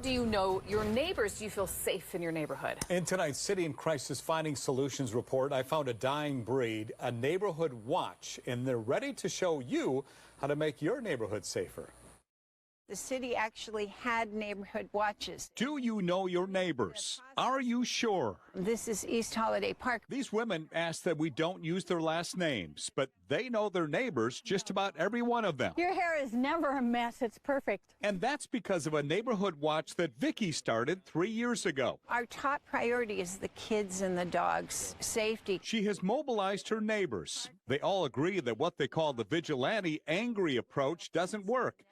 do you know your neighbors? Do you feel safe in your neighborhood? In tonight's City and Crisis Finding Solutions report, I found a dying breed, a neighborhood watch, and they're ready to show you how to make your neighborhood safer. The city actually had neighborhood watches. Do you know your neighbors? Are you sure? This is East Holiday Park. These women ask that we don't use their last names, but they know their neighbors, just about every one of them. Your hair is never a mess. It's perfect. And that's because of a neighborhood watch that Vicky started 3 years ago. Our top priority is the kids and the dogs' safety. She has mobilized her neighbors. They all agree that what they call the vigilante, angry approach doesn't work.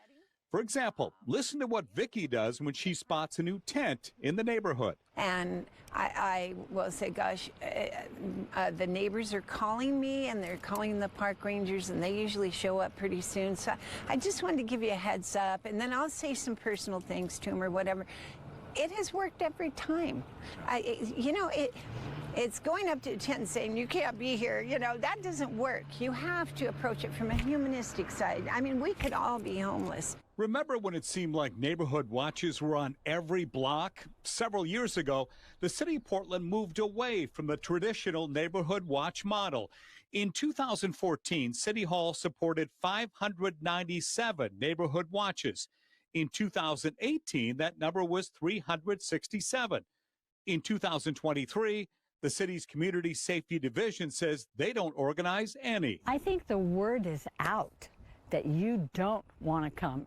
For example, listen to what Vicky does when she spots a new tent in the neighborhood. And I will say, gosh, the neighbors are calling me, and they're calling the park rangers, and they usually show up pretty soon. So I just wanted to give you a heads up, and then I'll say some personal things to them or whatever. It has worked every time. It's going up to a tent and saying, you can't be here. That doesn't work. You have to approach it from a humanistic side. I mean, we could all be homeless. Remember when it seemed like neighborhood watches were on every block? Several years ago, the city of Portland moved away from the traditional neighborhood watch model. In 2014, City Hall supported 597 neighborhood watches. In 2018, that number was 367. In 2023, the city's Community Safety Division says they don't organize any. I think the word is out that you don't want to come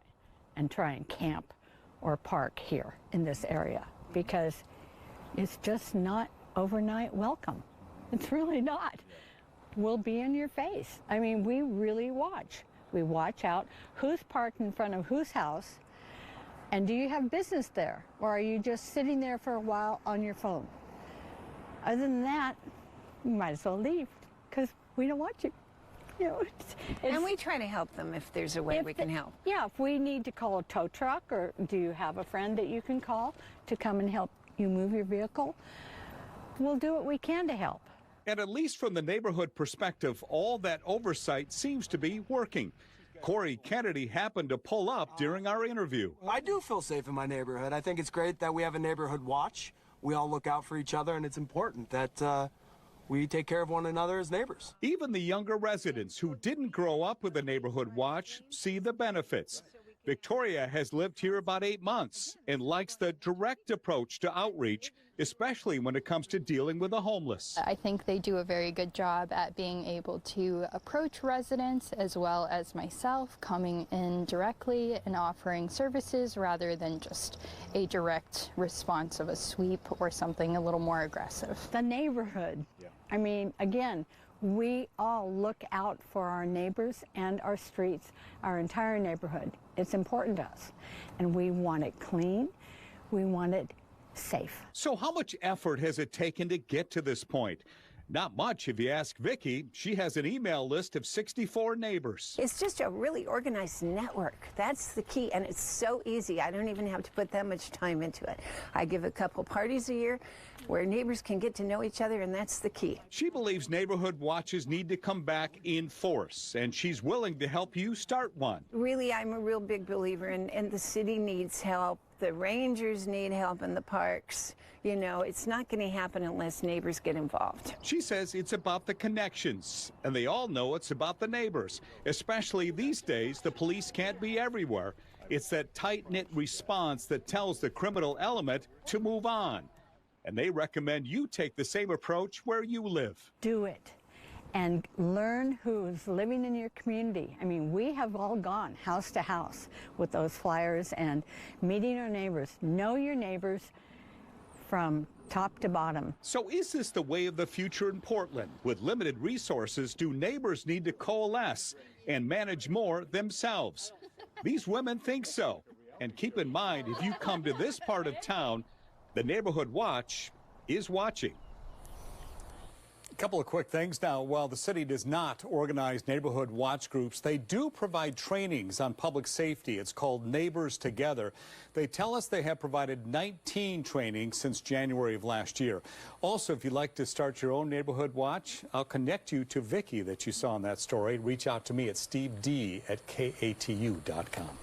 and try and camp or park here in this area because it's just not overnight welcome. It's really not. We'll be in your face. I mean, we really watch. We watch out who's parked in front of whose house, and do you have business there, or are you just sitting there for a while on your phone? Other than that, you might as well leave because we don't want you. And we try to help them if there's a way we can help. Yeah, if we need to call a tow truck, or do you have a friend that you can call to come and help you move your vehicle? We'll do what we can to help. And at least from the neighborhood perspective, all that oversight seems to be working. Corey Kennedy happened to pull up during our interview. I do feel safe in my neighborhood. I think it's great that we have a neighborhood watch. We all look out for each other, and it's important that we take care of one another as neighbors. Even the younger residents who didn't grow up with a neighborhood watch see the benefits. Victoria has lived here about 8 months and likes the direct approach to outreach, especially when it comes to dealing with the homeless. I think they do a very good job at being able to approach residents as well as myself, coming in directly and offering services rather than just a direct response of a sweep or something a little more aggressive. The neighborhood. I mean, again, we all look out for our neighbors and our streets, our entire neighborhood. It's important to us, and we want it clean. We want it safe. So how much effort has it taken to get to this point? Not much if you ask Vicky. She has an email list of 64 neighbors. It's just a really organized network. That's the key, and it's so easy. I don't even have to put that much time into it. I give a couple parties a year where neighbors can get to know each other, and that's the key. She believes neighborhood watches need to come back in force, and she's willing to help you start one. Really, I'm a real big believer, and the city needs help. The rangers need help in the parks. It's not going to happen unless neighbors get involved. She says it's about the connections, and they all know it's about the neighbors. Especially these days, the police can't be everywhere. It's that tight-knit response that tells the criminal element to move on. And they recommend you take the same approach where you live. Do it and learn who's living in your community. I mean, we have all gone house to house with those flyers and meeting our neighbors. Know your neighbors from top to bottom. So is this the way of the future in Portland? With limited resources, do neighbors need to coalesce and manage more themselves? These women think so. And keep in mind, if you come to this part of town, the Neighborhood Watch is watching. A couple of quick things now. While the city does not organize neighborhood watch groups, they do provide trainings on public safety. It's called Neighbors Together. They tell us they have provided 19 trainings since January of last year. Also, if you'd like to start your own neighborhood watch, I'll connect you to Vicky that you saw in that story. Reach out to me at steved@katu.com.